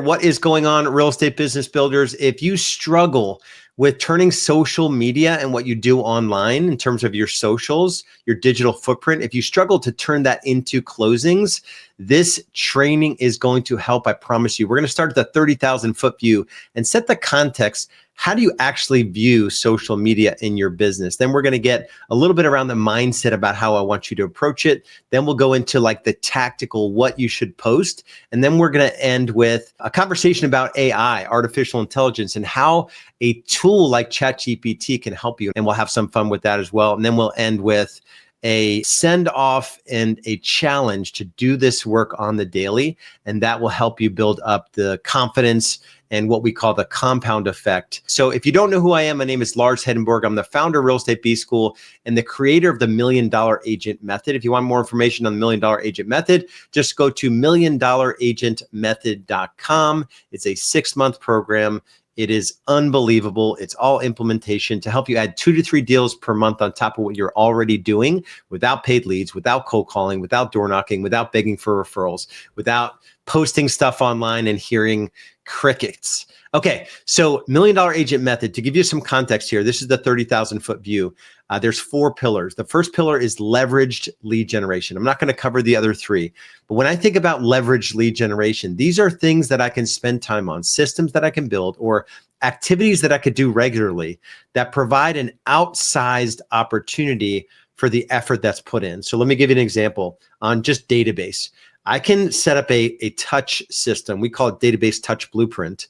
What is going on, real estate business builders? If you struggle with turning social media and what you do online in terms of your socials, your digital footprint, if you struggle to turn that into closings, this training is going to help, I promise you. We're going to start at the 30,000 foot view and set the context. How do you actually view social media in your business? Then we're going to get a little bit around the mindset about how I want you to approach it. Then we'll go into like the tactical, what you should post. And then we're going to end with a conversation about AI, artificial intelligence, and how a tool like ChatGPT can help you. And we'll have some fun with that as well. And then we'll end with a send off and a challenge to do this work on the daily. And that will help you build up the confidence and what we call the compound effect. So if you don't know who I am, my name is Lars Hedenborg. I'm the founder of Real Estate B School and the creator of the $1 Million Agent Method. If you want more information on the $1 Million Agent Method, just go to $1,000,000agentmethod.com. It's a 6-month program. It is unbelievable. It's all implementation to help you add 2 to 3 deals per month on top of what you're already doing without paid leads, without cold calling, without door knocking, without begging for referrals, without posting stuff online and hearing crickets. Okay, so $1 Million Agent Method, to give you some context here, this is the 30,000 foot view. There's 4 pillars. The first pillar is leveraged lead generation. I'm not going to cover the other 3, but when I think about leveraged lead generation, these are things that I can spend time on, systems that I can build, or activities that I could do regularly that provide an outsized opportunity for the effort that's put in. So let me give you an example on just database. I can set up a touch system. We call it database touch blueprint.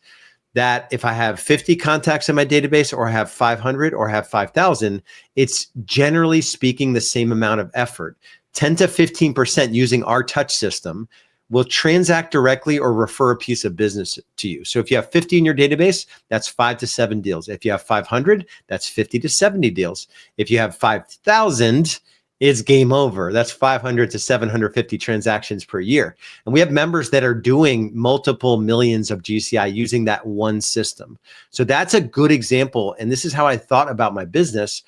That if I have 50 contacts in my database, or I have 500 or I have 5,000, it's generally speaking the same amount of effort. 10 to 15% using our touch system will transact directly or refer a piece of business to you. So if you have 50 in your database, that's 5 to 7 deals. If you have 500, that's 50 to 70 deals. If you have 5,000, it's game over. That's 500 to 750 transactions per year. And we have members that are doing multiple millions of GCI using that one system. So that's a good example. And this is how I thought about my business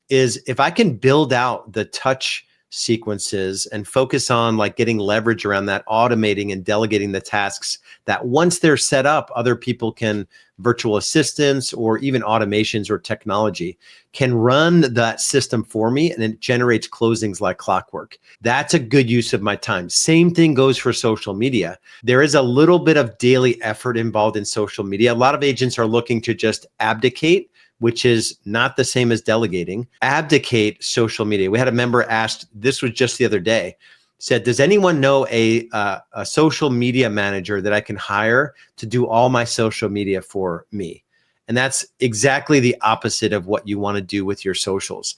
is if I can build out the touch sequences and focus on like getting leverage around that, automating and delegating the tasks that once they're set up, other people can, virtual assistants or even automations or technology can run that system for me, and it generates closings like clockwork. That's a good use of my time. Same thing goes for social media. There is a little bit of daily effort involved in social media. A lot of agents are looking to just abdicate, which is not the same as delegating, abdicate social media. We had a member asked, this was just the other day, said, does anyone know a social media manager that I can hire to do all my social media for me? And that's exactly the opposite of what you want to do with your socials.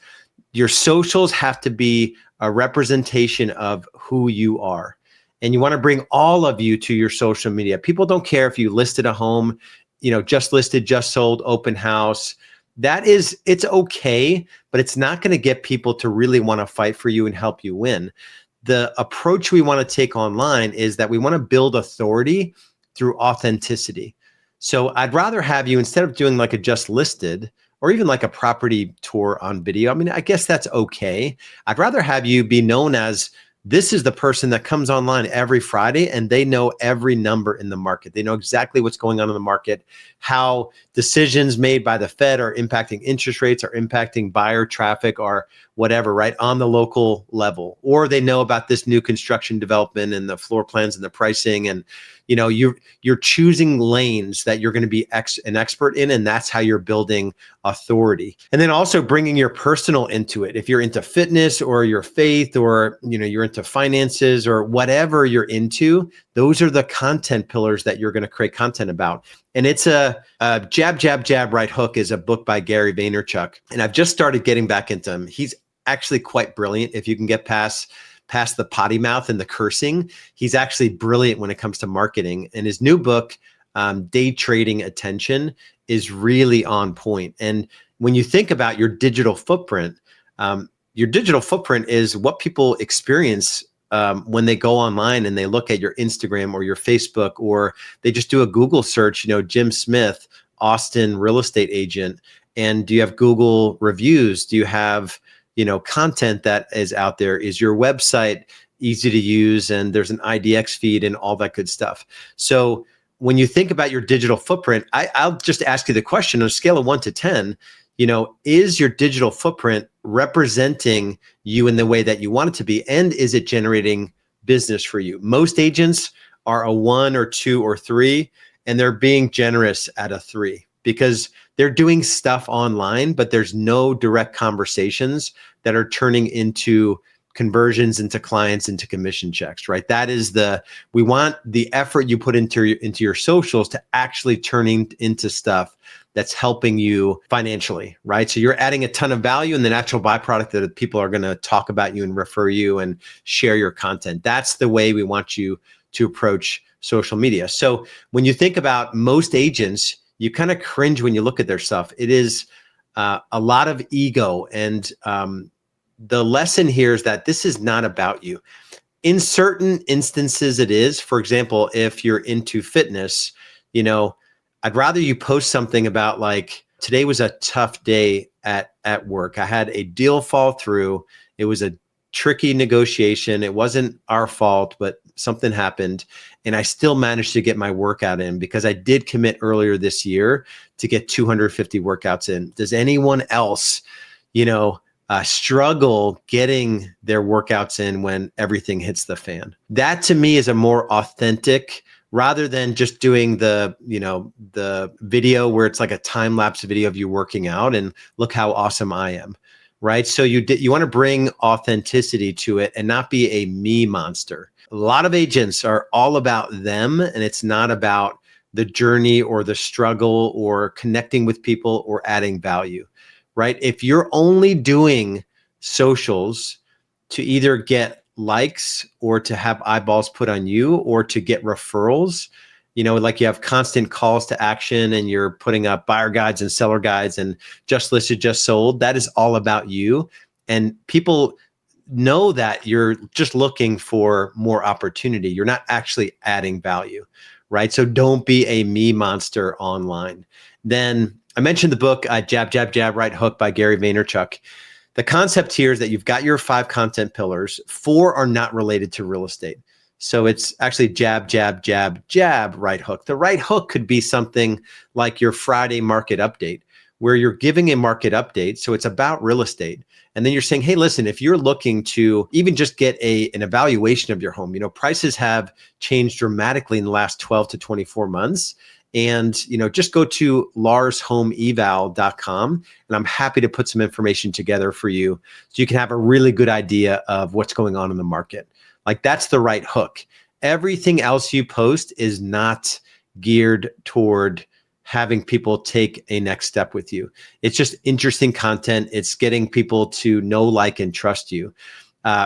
Your socials have to be a representation of who you are. And you want to bring all of you to your social media. People don't care if you listed a home, just listed, just sold, open house. It's okay, but it's not going to get people to really want to fight for you and help you win. The approach we want to take online is that we want to build authority through authenticity. So I'd rather have you, instead of doing like a just listed or even like a property tour on video, I mean, I guess that's okay. I'd rather have you be known as, this is the person that comes online every Friday and they know every number in the market. They know exactly what's going on in the market, how decisions made by the Fed are impacting interest rates, are impacting buyer traffic, or whatever, right, on the local level. Or they know about this new construction development and the floor plans and the pricing. And you're choosing lanes that you're going to be an expert in, and that's how you're building authority. And then also bringing your personal into it. If you're into fitness or your faith, or you're into finances or whatever you're into, those are the content pillars that you're going to create content about. And it's a Jab, Jab, Jab, Right Hook is a book by Gary Vaynerchuk. And I've just started getting back into him. He's actually quite brilliant. If you can get past the potty mouth and the cursing, he's actually brilliant when it comes to marketing. And his new book, Day Trading Attention, is really on point. And when you think about your digital footprint is what people experience when they go online and they look at your Instagram or your Facebook, or they just do a Google search, Jim Smith, Austin real estate agent. And do you have Google reviews? Do you have, content that is out there? Is your website easy to use? And there's an IDX feed and all that good stuff. So when you think about your digital footprint, I'll just ask you the question on a scale of 1 to 10, is your digital footprint representing you in the way that you want it to be? And is it generating business for you? Most agents are a 1 or 2 or 3, and they're being generous at a 3 because they're doing stuff online, but there's no direct conversations that are turning into conversions, into clients, into commission checks, right? That is we want the effort you put into your socials to actually turning into stuff that's helping you financially, right? So you're adding a ton of value, and the natural byproduct that people are going to talk about you and refer you and share your content. That's the way we want you to approach social media. So when you think about most agents, you kind of cringe when you look at their stuff. It is a lot of ego. And the lesson here is that this is not about you. In certain instances, it is. For example, if you're into fitness, I'd rather you post something about like, today was a tough day at work. I had a deal fall through. It was a tricky negotiation. It wasn't our fault, but something happened. And I still managed to get my workout in because I did commit earlier this year to get 250 workouts in. Does anyone else, struggle getting their workouts in when everything hits the fan? That to me is a more authentic, rather than just doing the video where it's like a time lapse video of you working out and look how awesome I am, right? So you want to bring authenticity to it and not be a me monster. A lot of agents are all about them, and it's not about the journey or the struggle or connecting with people or adding value, right? If you're only doing socials to either get likes or to have eyeballs put on you or to get referrals, like you have constant calls to action and you're putting up buyer guides and seller guides and just listed, just sold, that is all about you. And people know that you're just looking for more opportunity. You're not actually adding value, right? So don't be a me monster online. Then I mentioned the book, Jab, Jab, Jab, Right Hook by Gary Vaynerchuk. The concept here is that you've got your 5 content pillars. 4 are not related to real estate. So it's actually jab, jab, jab, jab, right hook. The right hook could be something like your Friday market update, where you're giving a market update. So it's about real estate. And then you're saying, hey, listen, if you're looking to even just get an evaluation of your home, prices have changed dramatically in the last 12 to 24 months. And, just go to larshomeeval.com, and I'm happy to put some information together for you so you can have a really good idea of what's going on in the market. Like, that's the right hook. Everything else you post is not geared toward having people take a next step with you. It's just interesting content. It's getting people to know, like, and trust you.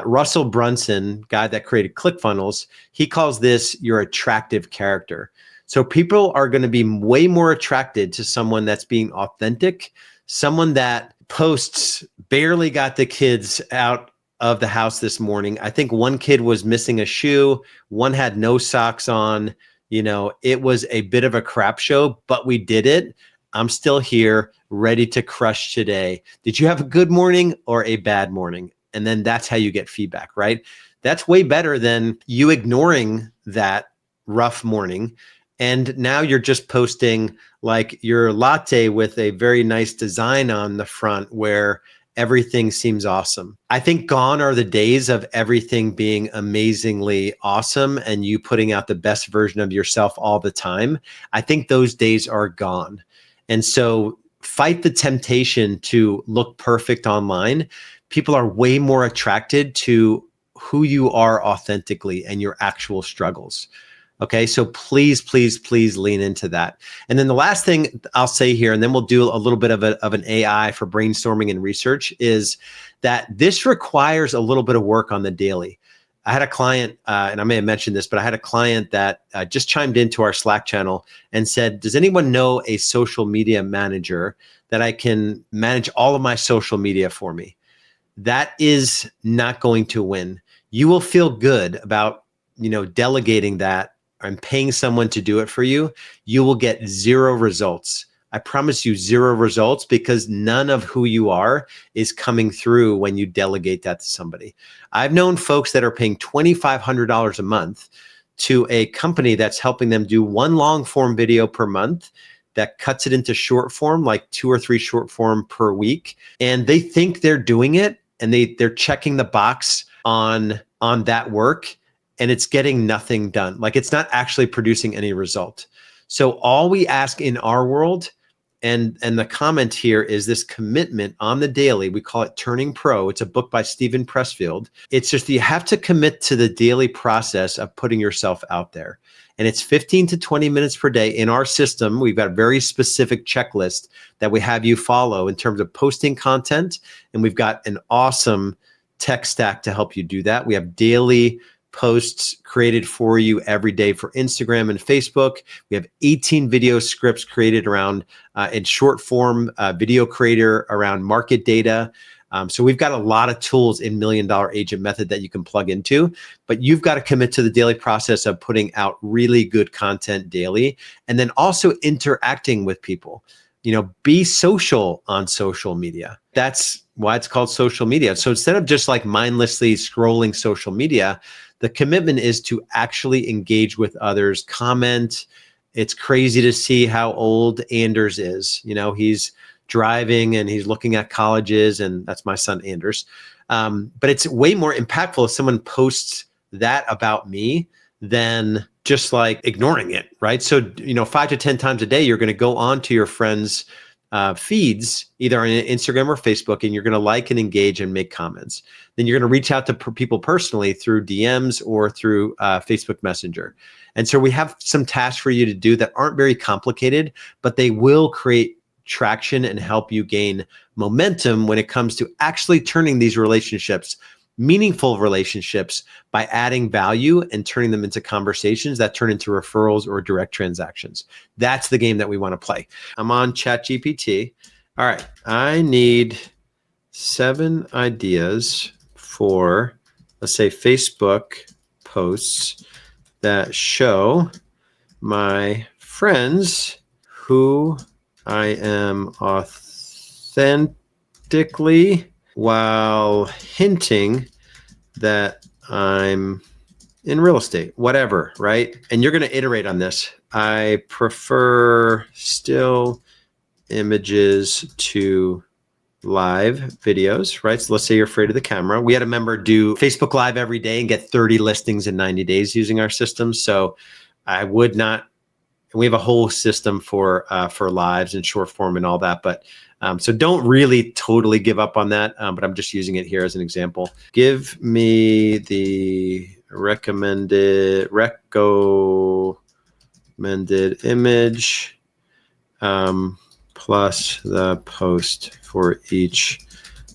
Russell Brunson, guy that created ClickFunnels, he calls this your attractive character. So people are going to be way more attracted to someone that's being authentic, someone that posts, barely got the kids out of the house this morning. I think one kid was missing a shoe. One had no socks on. It was a bit of a crap show, but we did it. I'm still here, ready to crush today. Did you have a good morning or a bad morning? And then that's how you get feedback, right? That's way better than you ignoring that rough morning. And now you're just posting like your latte with a very nice design on the front where everything seems awesome. I think gone are the days of everything being amazingly awesome and you putting out the best version of yourself all the time. I think those days are gone. And so fight the temptation to look perfect online. People are way more attracted to who you are authentically and your actual struggles. Okay, so please, please, please lean into that. And then the last thing I'll say here, and then we'll do a little bit of an AI for brainstorming and research, is that this requires a little bit of work on the daily. I had a client, and I may have mentioned this, but I had a client that just chimed into our Slack channel and said, does anyone know a social media manager that I can manage all of my social media for me? That is not going to win. You will feel good about, delegating that and paying someone to do it for you. You will get 0 results. I promise you 0 results because none of who you are is coming through when you delegate that to somebody. I've known folks that are paying $2,500 a month to a company that's helping them do one long form video per month that cuts it into short form, like 2 or 3 short form per week. And they think they're doing it, and they're checking the box on that work, and it's getting nothing done. Like, it's not actually producing any result. So all we ask in our world, and the comment here, is this commitment on the daily. We call it Turning Pro. It's a book by Stephen Pressfield. It's just, you have to commit to the daily process of putting yourself out there. And it's 15 to 20 minutes per day. In our system, we've got a very specific checklist that we have you follow in terms of posting content. And we've got an awesome tech stack to help you do that. We have daily posts created for you every day for Instagram and Facebook. We have 18 video scripts created around in short form video creator around market data. So we've got a lot of tools in $1 Million Agent Method that you can plug into, but you've got to commit to the daily process of putting out really good content daily, and then also interacting with people. Be social on social media. That's why it's called social media. So instead of just like mindlessly scrolling social media, the commitment is to actually engage with others, comment. It's crazy to see how old Anders is. He's driving and he's looking at colleges, and that's my son Anders. But it's way more impactful if someone posts that about me than just like ignoring it, right? So, 5 to 10 times a day, you're going to go on to your friends' feeds, either on Instagram or Facebook, and you're going to like and engage and make comments. Then you're going to reach out to people personally through DMs or through Facebook Messenger. And so we have some tasks for you to do that aren't very complicated, but they will create traction and help you gain momentum when it comes to actually turning these relationships, meaningful relationships, by adding value and turning them into conversations that turn into referrals or direct transactions. That's the game that we want to play. I'm on ChatGPT. All right, I need 7 ideas for, let's say, Facebook posts that show my friends who I am authentically, while hinting that I'm in real estate, whatever, right? And you're going to iterate on this. I prefer still images to live videos, right? So let's say you're afraid of the camera. We had a member do Facebook Live every day and get 30 listings in 90 days using our system. So I would not, we have a whole system for lives and short form and all that, but so don't really totally give up on that, but I'm just using it here as an example. Give me the recommended image plus the post for each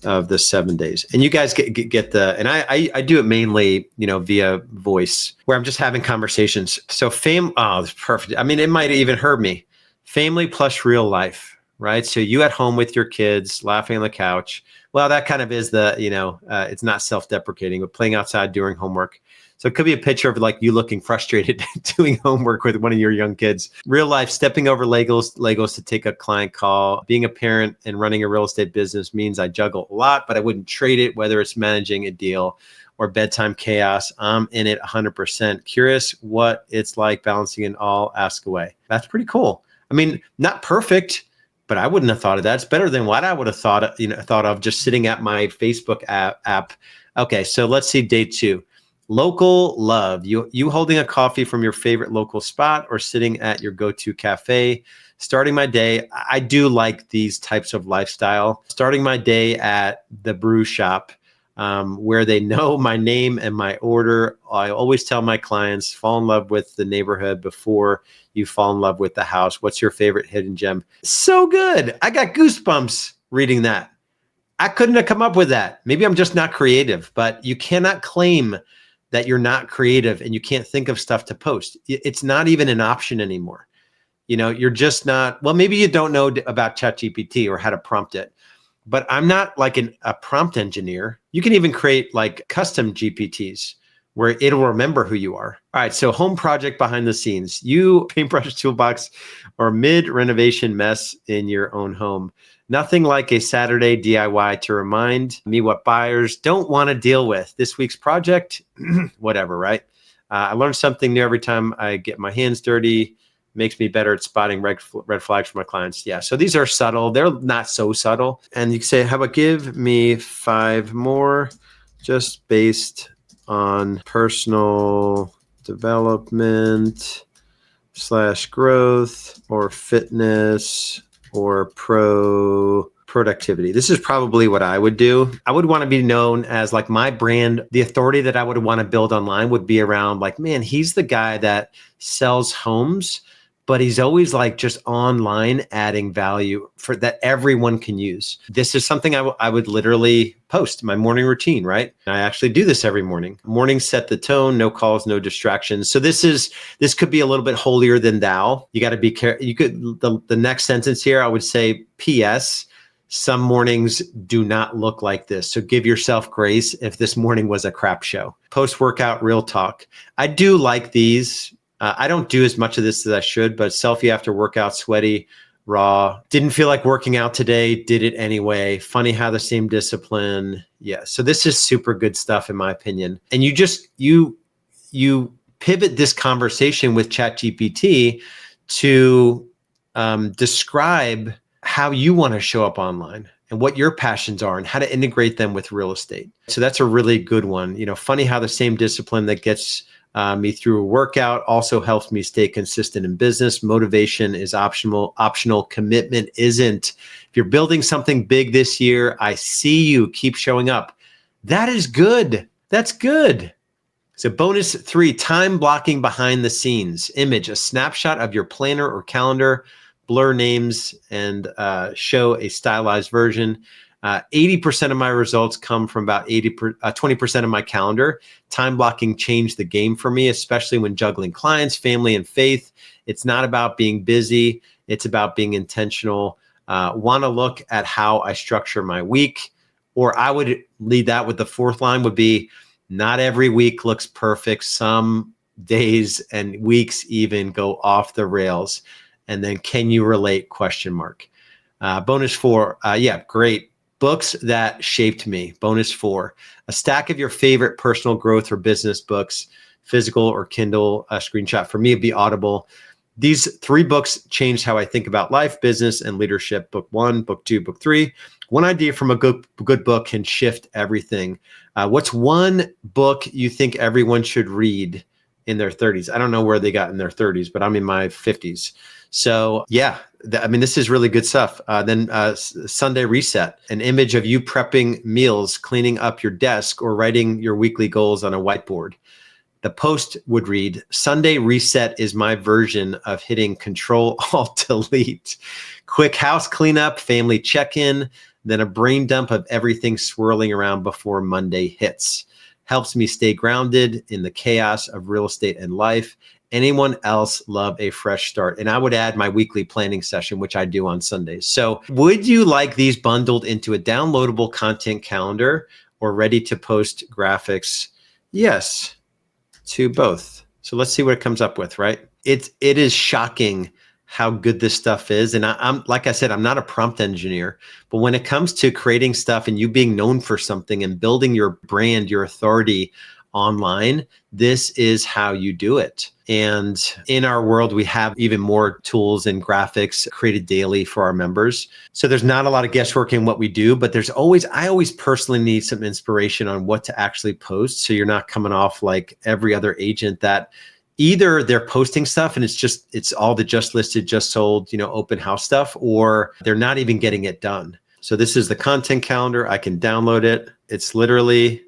of the 7 days. And you guys get the, and I do it mainly, via voice, where I'm just having conversations. So it's perfect. I mean, it might even hurt me. Family plus real life, right? So you at home with your kids, laughing on the couch. Well, that kind of is the, it's not self-deprecating, but playing outside during homework. So it could be a picture of like you looking frustrated doing homework with one of your young kids. Real life, stepping over Legos to take a client call. Being a parent and running a real estate business means I juggle a lot, but I wouldn't trade it, whether it's managing a deal or bedtime chaos. I'm in it 100%. Curious what it's like balancing it all. Ask away. That's pretty cool. I mean, not perfect, but I wouldn't have thought of that. It's better than what I would have thought of just sitting at my Facebook app. Okay, so let's see day 2. Local love. You holding a coffee from your favorite local spot or sitting at your go-to cafe. Starting my day. I do like these types of lifestyle. Starting my day at the brew shop, where they know my name and my order. I always tell my clients, fall in love with the neighborhood before you fall in love with the house. What's your favorite hidden gem? So good. I got goosebumps reading that. I couldn't have come up with that. Maybe I'm just not creative, but you cannot claim that you're not creative and you can't think of stuff to post. It's not even an option anymore. You're just not, well, maybe you don't know about ChatGPT or how to prompt it, but I'm not like a prompt engineer. You can even create like custom GPTs where it'll remember who you are. All right, so home project behind the scenes. You paintbrush toolbox or mid-renovation mess in your own home. Nothing like a Saturday DIY to remind me what buyers don't want to deal with. This week's project, whatever, right? I learn something new every time I get my hands dirty. Makes me better at spotting red flags for my clients. Yeah, so these are subtle. They're not so subtle. And you can say, how about give me 5 more just based on personal development / growth or fitness or productivity. This is probably what I would do. I would want to be known as like my brand. The authority that I would want to build online would be around like, man, he's the guy that sells homes, but he's always like just online adding value for that everyone can use. This is something I would literally post my morning routine, right? I actually do this every morning. Mornings set the tone, no calls, no distractions. So this could be a little bit holier than thou. You got to be careful. You could, the next sentence here, I would say, P.S. Some mornings do not look like this. So give yourself grace if this morning was a crap show. Post-workout real talk. I do like these. I don't do as much of this as I should, but selfie after workout, sweaty, raw. Didn't feel like working out today, did it anyway. Funny how the same discipline. Yeah, so this is super good stuff in my opinion. And you pivot this conversation with ChatGPT to describe how you want to show up online and what your passions are and how to integrate them with real estate. So that's a really good one. Funny how the same discipline that gets me through a workout also helps me stay consistent in business. Motivation is optional. Commitment isn't. If you're building something big this year, I see you. Keep showing up. That is good. That's good. So bonus 3, time blocking behind the scenes. Image, a snapshot of your planner or calendar, blur names, and show a stylized version. 80% of my results come from about 20% of my calendar. Time blocking changed the game for me, especially when juggling clients, family, and faith. It's not about being busy. It's about being intentional. Want to look at how I structure my week, or I would lead that with the 4th line would be, not every week looks perfect. Some days and weeks even go off the rails. And then can you relate ? Bonus 4, great. Books that shaped me. Bonus 4, a stack of your favorite personal growth or business books, physical or Kindle. A screenshot for me would be Audible. These 3 books changed how I think about life, business, and leadership. Book 1, book 2, book 3. One idea from a good book can shift everything. What's one book you think everyone should read in their 30s? I don't know where they got in their 30s, but I'm in my 50s. So yeah, this is really good stuff. Then Sunday Reset, an image of you prepping meals, cleaning up your desk, or writing your weekly goals on a whiteboard. The post would read, Sunday Reset is my version of hitting Control-Alt-Delete. Quick house cleanup, family check-in, then a brain dump of everything swirling around before Monday hits. Helps me stay grounded in the chaos of real estate and life. Anyone else love a fresh start? And I would add my weekly planning session, which I do on Sundays. So would you like these bundled into a downloadable content calendar or ready to post graphics? Yes, to both. So let's see what it comes up with, right? It is shocking how good this stuff is. And I'm like I said, I'm not a prompt engineer, but when it comes to creating stuff and you being known for something and building your brand, your authority online, this is how you do it. And in our world, we have even more tools and graphics created daily for our members. So there's not a lot of guesswork in what we do, but I always personally need some inspiration on what to actually post. So you're not coming off like every other agent that either they're posting stuff and it's all the just listed, just sold, open house stuff, or they're not even getting it done. So this is the content calendar. I can download it. It's literally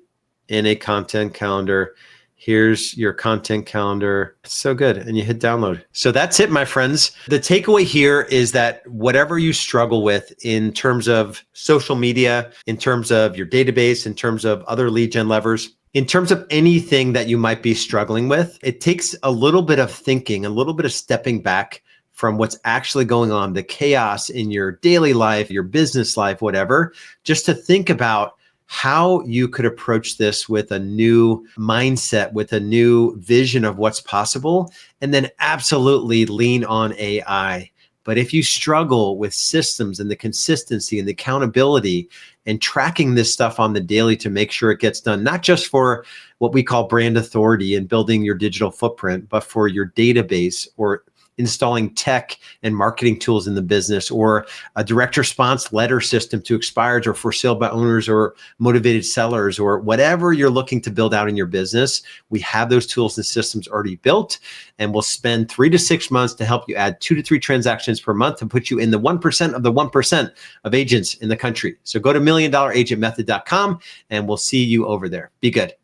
in a content calendar. Here's your content calendar. It's so good. And you hit download. So that's it, my friends. The takeaway here is that whatever you struggle with in terms of social media, in terms of your database, in terms of other lead gen levers, in terms of anything that you might be struggling with, it takes a little bit of thinking, a little bit of stepping back from what's actually going on, the chaos in your daily life, your business life, whatever, just to think about how you could approach this with a new mindset, with a new vision of what's possible, and then absolutely lean on AI. But if you struggle with systems and the consistency and the accountability and tracking this stuff on the daily to make sure it gets done, not just for what we call brand authority and building your digital footprint, but for your database or installing tech and marketing tools in the business, or a direct response letter system to expireds or for sale by owners or motivated sellers, or whatever you're looking to build out in your business, we have those tools and systems already built, and we'll spend 3 to 6 months to help you add 2 to 3 transactions per month to put you in the 1% of the 1% of agents in the country. So go to milliondollaragentmethod.com and we'll see you over there. Be good.